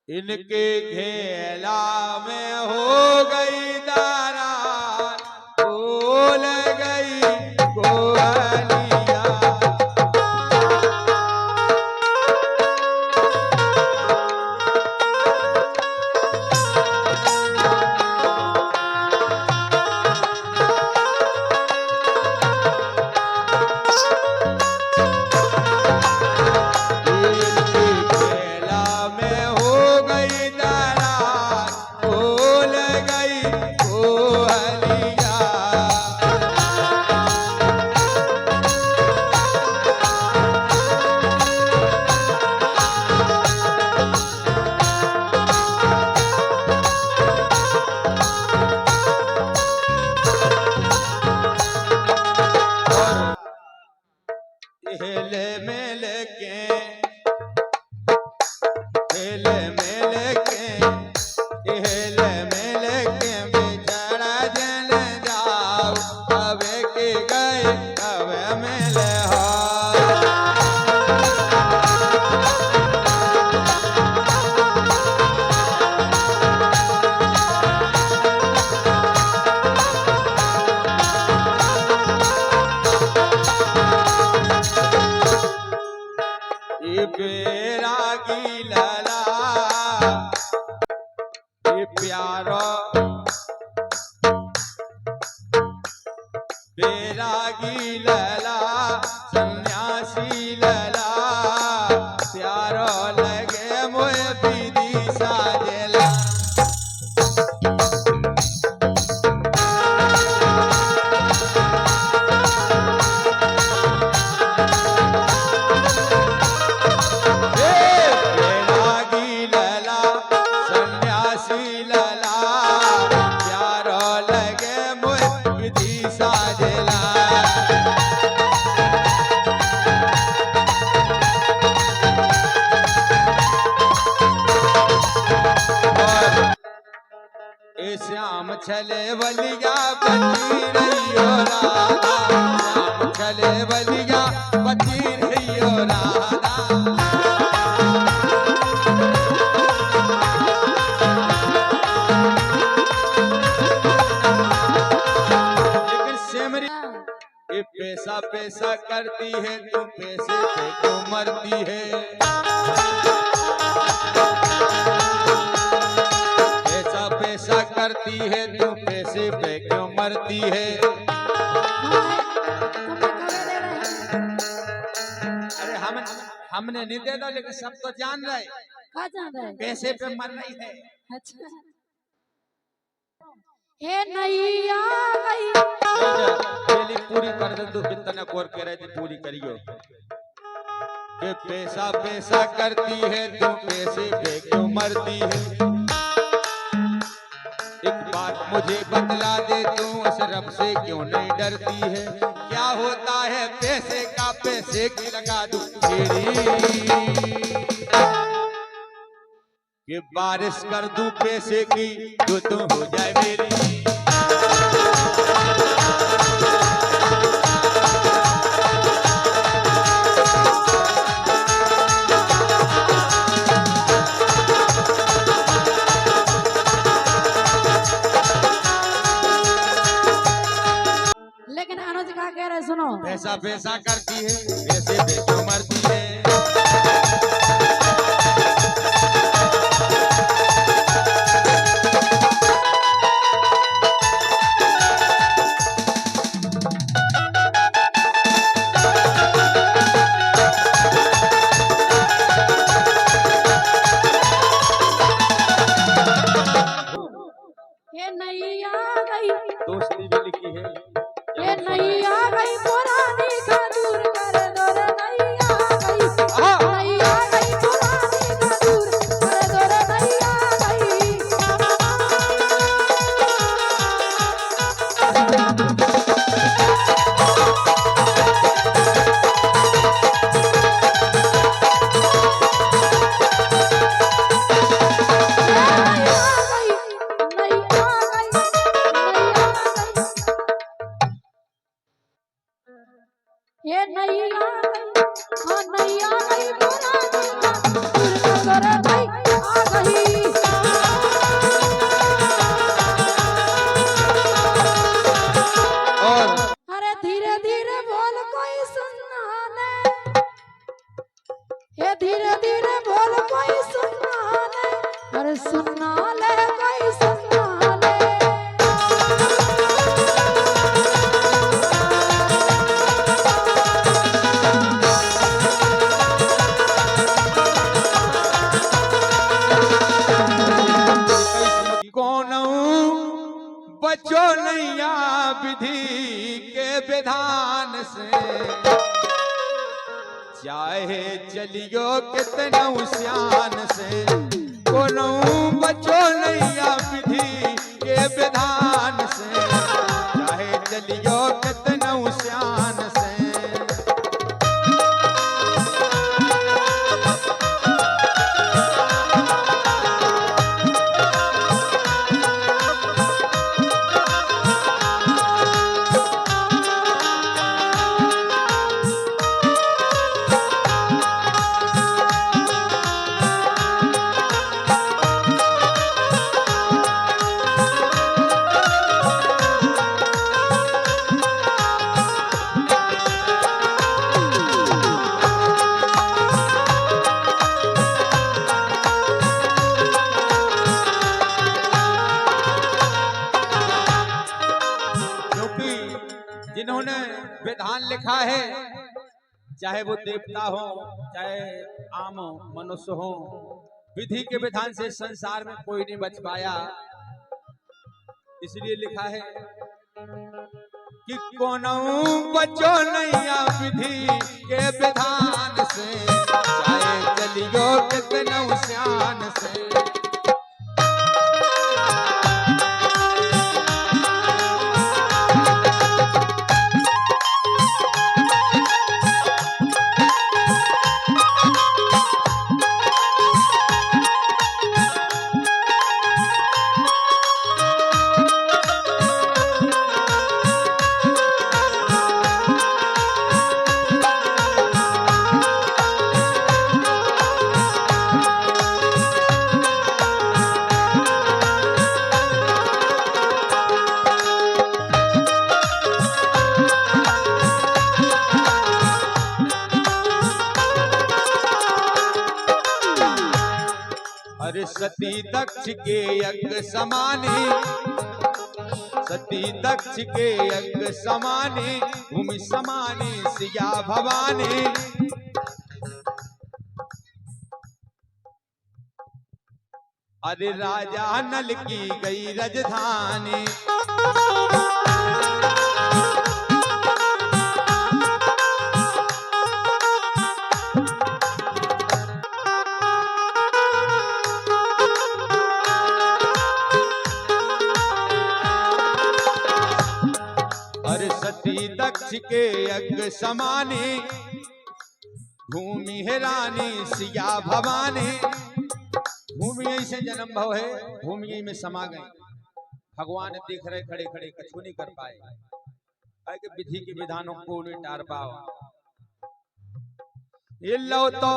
इनके घेला में हो गई दारा, बोल गई गोहलिया। हेले मेल के हेले मेल के हेले मेल के बिछड़ा जन जाओ, कबे के गए कबे मेल हो। बैरागी लला ये प्यारो, बैरागी लला सन्यासी लला, प्यारो लगे मोए विधि साजेला। श्याम छले बलिया बची रहियो राधा, श्याम छले बलिया बची रहियो राधा। लेकिन सेमरी ये पैसा पैसा करती है, तू पैसे पे क्यों मरती है। पैसा करती है, तू पैसे पे क्यों मरती है। अरे हमने नहीं दे दो, लेकिन सब तो जान रहे पैसे पे मर रही है। अच्छा हे नैया गई पहली पूरी कर दे, तू कितना कोर कह रहे थे पूरी करियो। कि पैसा पैसा करती है, तू पैसे पे क्यों मरती है। एक बात मुझे बतला दे, तू उस रब से क्यों नहीं डरती है। क्या होता है पैसे का, पैसे की लगा दूं फेरी, कि बारिश कर दूं पैसे की जो तू हो जाए मेरी। लेकिन अनुज का कह रहे सुनो, पैसा पैसा करती है, पैसे पे क्यों मरती है। ये नैया गई दोस्ती भी लिखी है, ये नैया गई पुरानी का दूर कर दो रे नैया गई। सुना ले कोई सुना ले। कौन बचो नैया विधि के विधान से, चाहे चलियो कितना श्यान से। कौन बचो नैया विधि के विधान से, चाहे चलियो कितना श्यान से। जिन्होंने विधान लिखा है, चाहे वो देवता हो चाहे आम मनुष्य हो, विधि के विधान से संसार में कोई नहीं बच पाया। इसलिए लिखा है कि कौन बचो नैया विधि के विधान से, चाहे चलियो कितना श्यान से। अरे सती दक्ष के यज्ञ समाने, सती दक्ष के यज्ञ समाने, भूमि समाने सिया भवानी। अरे राजा नल की गई राजधानी। सती दक्ष के यज्ञ समाने, भूमि है रानी सिया भवानी। भूमि यही से जन्म भव है, भूमि यही में समा गए। भगवान देख रहे खड़े खड़े, कछु नहीं कर पाए कि विधि के विधानों को नहीं टार पाओ। ये लो तो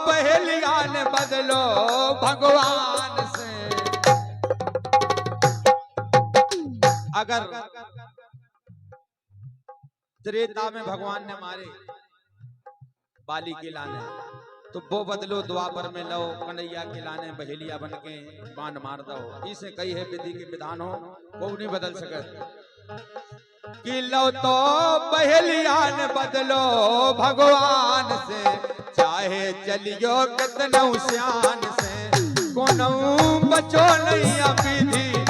पहलियान बदलो भगवान से। अगर त्रेता में भगवान ने मारे बाली के लाने, तो वो बदलो द्वापर में लो कन्हैया के लाने बहेलिया बन के बाण मार दो। इसे कही है विधि के विधान हो, वो नहीं बदल सके। कि लो तो बहेलियान बदलो भगवान से, चाहे चलियो कितना श्यान से। कोनो बचो नहीं विधि